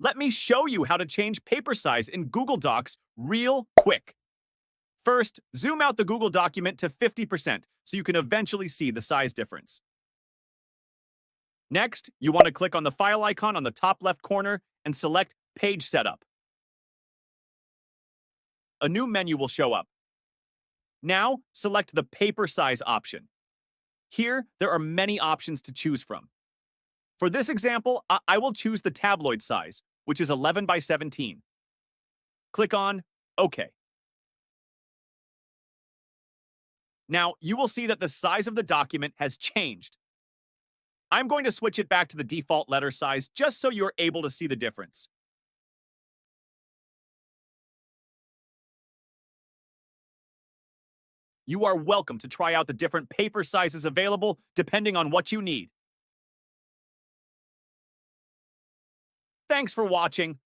Let me show you how to change paper size in Google Docs real quick. First, zoom out the Google document to 50% so you can eventually see the size difference. Next, you want to click on the file icon on the top left corner and select Page Setup. A new menu will show up. Now, select the paper size option. Here, there are many options to choose from. For this example, I will choose the tabloid size, which is 11 by 17. Click on OK. Now, you will see that the size of the document has changed. I'm going to switch it back to the default letter size just so you're able to see the difference. You are welcome to try out the different paper sizes available depending on what you need. Thanks for watching.